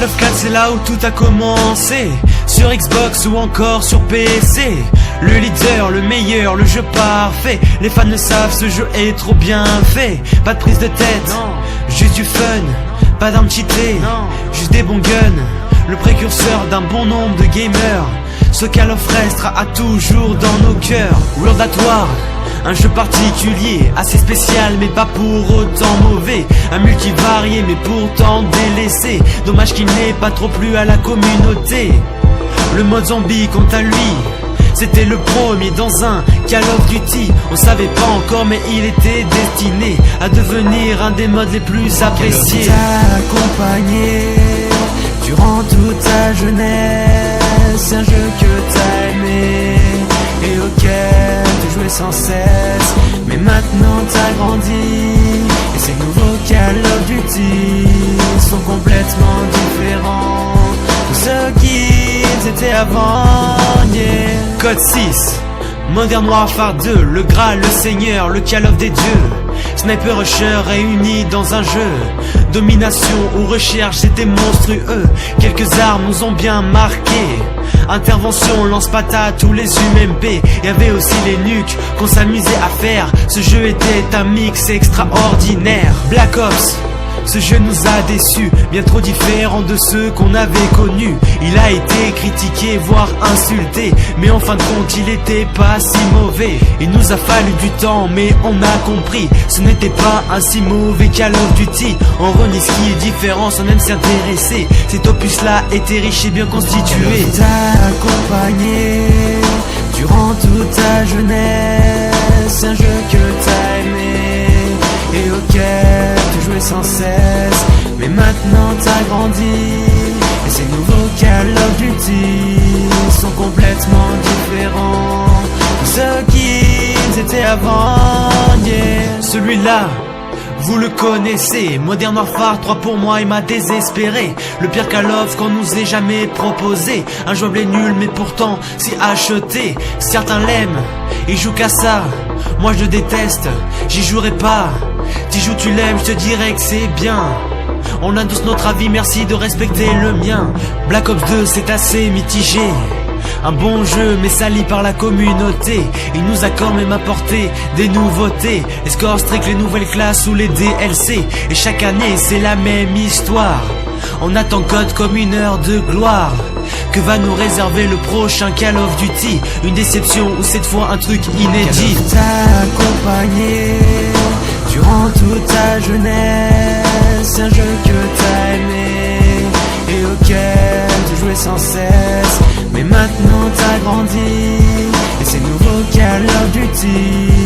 Call of Clans, c'est là où tout a commencé. Sur Xbox ou encore sur PC. Le leader, le meilleur, le jeu parfait. Les fans le savent, ce jeu est trop bien fait. Pas de prise de tête, non. Juste du fun. Pas d'armes cheatées, non. Juste des bons guns. Le précurseur d'un bon nombre de gamers. Ce Call of restera toujours dans nos cœurs. World at War, un jeu particulier, assez spécial mais pas pour autant mauvais. Un multivarié mais pourtant délaissé. Dommage qu'il n'ait pas trop plu à la communauté. Le mode zombie quant à lui, c'était le premier dans un Call of Duty. On savait pas encore mais il était destiné à devenir un des modes les plus appréciés. T'a accompagné durant toute ta jeunesse, un jeu que t'as aimé et auquel tu jouais sans cesse. Mais maintenant t'as grandi et ces nouveaux Call of Duty sont complètement différents de ceux qu'ils étaient avant, yeah. Code 6, Modern Warfare 2, le Graal, le Seigneur, le Call of des dieux. Sniper Rusher réunis dans un jeu. Domination ou recherche, c'était monstrueux. Quelques armes nous ont bien marqué. Intervention, lance-patate ou les UMP. Y'avait aussi les nukes qu'on s'amusait à faire. Ce jeu était un mix extraordinaire. Black Ops, ce jeu nous a déçus, bien trop différent de ceux qu'on avait connus. Il a été critiqué, voire insulté, mais en fin de compte il était pas si mauvais. Il nous a fallu du temps, mais on a compris, ce n'était pas un si mauvais Call of Duty. On renie ce qui est différent sans même s'y intéresser. Cet opus là était riche et bien constitué. T'a accompagné durant toute ta jeunesse, un jeu que t'as aimé et auquel tu jouais sans cesse. Mais maintenant t'as grandi et ces nouveaux Call of Duty sont complètement différents de ceux qu'ils étaient avant, yeah. Celui-là, vous le connaissez, Modern Warfare 3 pour moi il m'a désespéré. Le pire Call of qu'on nous ait jamais proposé. Injouable et nul mais pourtant si acheté. Certains l'aiment, ils jouent qu'à ça. Moi je déteste, j'y jouerai pas. T'y joues tu l'aimes, je te dirais que c'est bien. On a tous notre avis, merci de respecter le mien. Black Ops 2 c'est assez mitigé. Un bon jeu mais sali par la communauté. Il nous a quand même apporté des nouveautés. Les scores stricts, les nouvelles classes ou les DLC. Et chaque année c'est la même histoire. On attend Code comme une heure de gloire. Que va nous réserver le prochain Call of Duty? Une déception ou cette fois un truc inédit? T'a accompagné durant toute ta jeunesse, un jeu que t'as aimé et auquel tu jouais sans cesse. Mais maintenant t'as grandi et ces nouveaux Call of Duty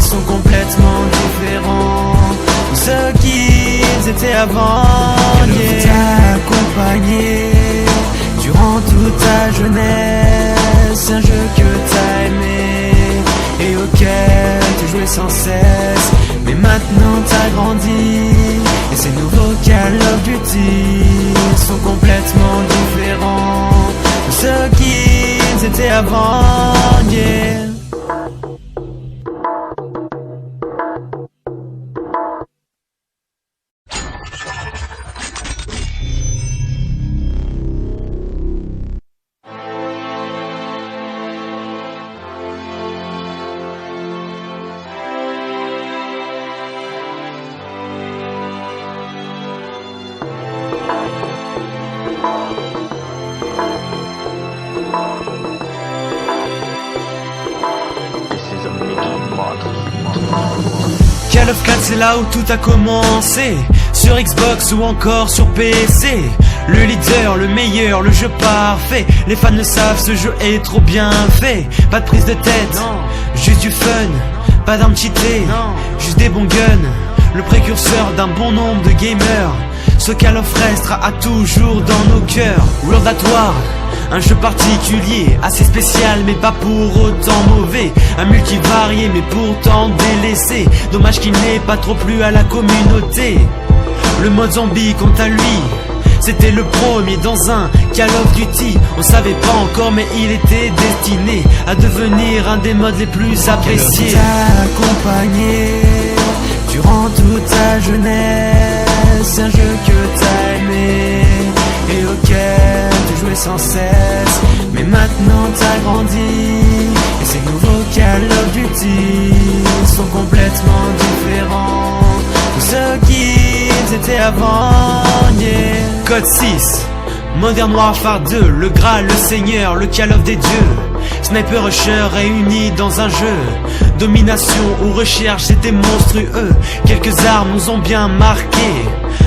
sont complètement différents de ceux qu'ils étaient avant, yeah. T'a accompagné durant toute ta jeunesse, un jeu que t'as aimé et auquel tu jouais sans cesse. Mais maintenant t'as grandi et ces nouveaux Call of Duty sont complètement différents de ceux qu'ils étaient avant, yeah. Call of Clans, c'est là où tout a commencé. Sur Xbox ou encore sur PC. Le leader, le meilleur, le jeu parfait. Les fans le savent, ce jeu est trop bien fait. Pas de prise de tête, non. Juste du fun. Pas d'armes cheatées, non. Juste des bons guns. Le précurseur d'un bon nombre de gamers. Ce Call of restera toujours dans nos cœurs. World at War, un jeu particulier, assez spécial mais pas pour autant mauvais. Un multivarié mais pourtant délaissé. Dommage qu'il n'ait pas trop plu à la communauté. Le mode zombie quant à lui, c'était le premier dans un Call of Duty. On savait pas encore mais il était destiné à devenir un des modes les plus appréciés. T'a accompagné durant toute ta jeunesse, un jeu que t'as aimé et auquel tu jouais sans cesse. Mais maintenant t'as grandi et ces nouveaux Call of Duty sont complètement différents de ceux qu'ils étaient avant, yeah. Code 6, Modern Warfare 2, le Graal, le Seigneur, le Call of des dieux. Sniper Rusher réunis dans un jeu. Domination ou recherche, c'était monstrueux. Quelques armes nous ont bien marqués.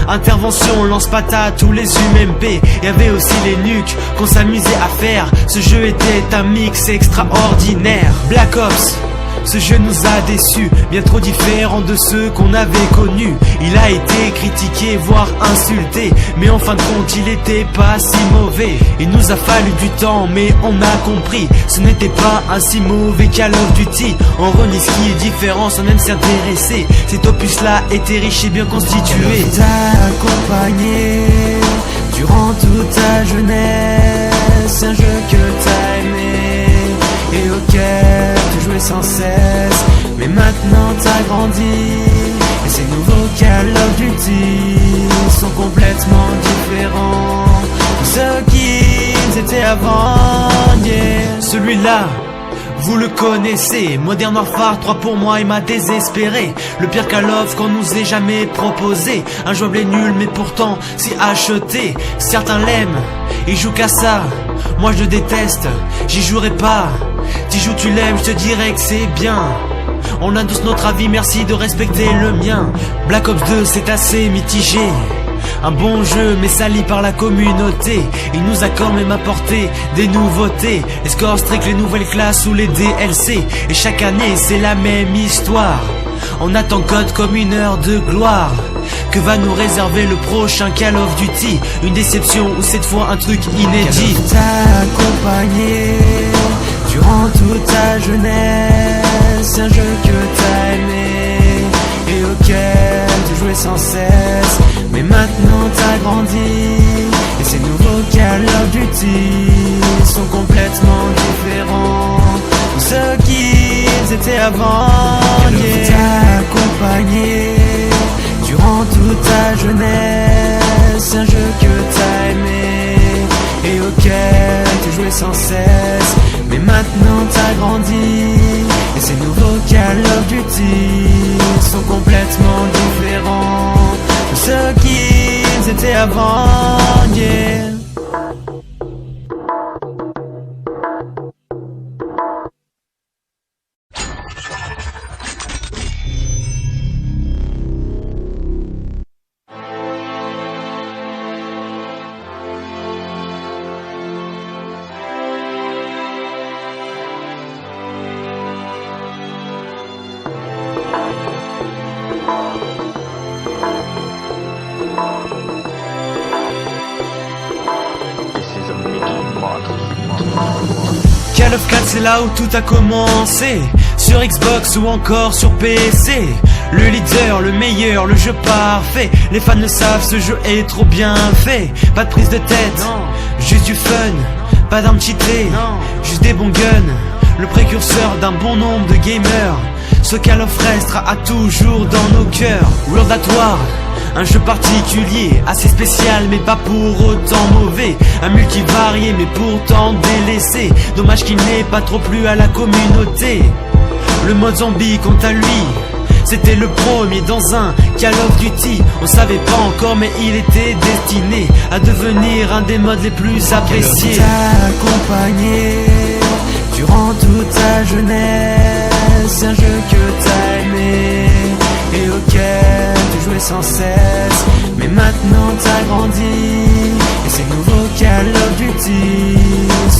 Intervention, lance-patate ou les UMP. Y'avait aussi les nukes qu'on s'amusait à faire. Ce jeu était un mix extraordinaire. Black Ops, ce jeu nous a déçus, bien trop différent de ceux qu'on avait connus. Il a été critiqué, voire insulté, mais en fin de compte il était pas si mauvais. Il nous a fallu du temps, mais on a compris, ce n'était pas un si mauvais Call of Duty. On renie ce qui est différent sans même s'y intéresser. Cet opus là était riche et bien constitué. T'a accompagné durant toute ta jeunesse, un jeu que t'as aimé et auquel tu jouais sans cesse. Mais maintenant t'as grandi et ces nouveaux Call of Duty sont complètement différents de ceux qu'ils étaient avant, yeah. Celui-là, vous le connaissez, Modern Warfare 3 pour moi il m'a désespéré. Le pire Call of qu'on nous ait jamais proposé. Injouable et nul mais pourtant si acheté. Certains l'aiment, ils jouent qu'à ça. Moi je déteste, j'y jouerai pas. T'y joues tu l'aimes, je te dirais que c'est bien. On a tous notre avis, merci de respecter le mien. Black Ops 2 c'est assez mitigé. Un bon jeu mais sali par la communauté. Il nous a quand même apporté des nouveautés. Les scores strict, les nouvelles classes ou les DLC. Et chaque année c'est la même histoire. On attend Code comme une heure de gloire. Que va nous réserver le prochain Call of Duty? Une déception ou cette fois un truc inédit? T'a accompagné durant toute ta jeunesse, un jeu que t'as aimé et auquel tu jouais sans cesse. Mais maintenant t'as grandi et ces nouveaux Call of Duty sont complètement différents de ceux qu'ils étaient avant, yeah. T'a accompagné durant toute ta jeunesse, un jeu que t'as aimé et auquel tu jouais sans cesse. Mais maintenant t'as grandi et ces nouveaux Call of Duty sont complètement différents de ceux qu'ils étaient avant, yeah. Call of 4 c'est là où tout a commencé. Sur Xbox ou encore sur PC. Le leader, le meilleur, le jeu parfait. Les fans le savent, ce jeu est trop bien fait. Pas de prise de tête, non. Juste du fun. Pas d'armes cheatées, non. Juste des bons guns. Le précurseur d'un bon nombre de gamers. Ce Call of restera à toujours dans nos cœurs. World at War, un jeu particulier, assez spécial mais pas pour autant mauvais. Un multivarié mais pourtant délaissé. Dommage qu'il n'ait pas trop plu à la communauté. Le mode zombie quant à lui, c'était le premier dans un Call of Duty. On savait pas encore mais il était destiné à devenir un des modes les plus appréciés. T'a accompagné durant toute ta jeunesse, un jeu que t'as aimé et auquel tu jouais sans cesse. Mais maintenant t'as grandi et ces nouveaux Call of Duty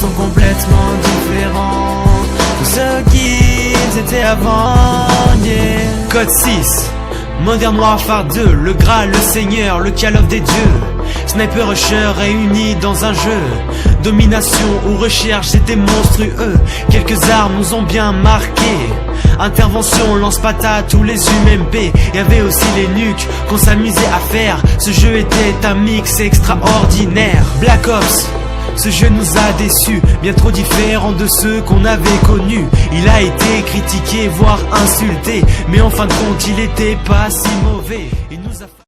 sont complètement différents de ceux qu'ils étaient avant, yeah. Code 6, Modern Warfare 2, le Graal, le Seigneur, le Call of des dieux. Sniper Rusher réunis dans un jeu. Domination ou recherche, c'était monstrueux. Quelques armes nous ont bien marqué. Intervention, lance-patate ou les UMP. Y'avait aussi les nukes qu'on s'amusait à faire. Ce jeu était un mix extraordinaire. Black Ops, ce jeu nous a déçus, bien trop différent de ceux qu'on avait connus. Il a été critiqué, voire insulté, mais en fin de compte il était pas si mauvais. Il nous a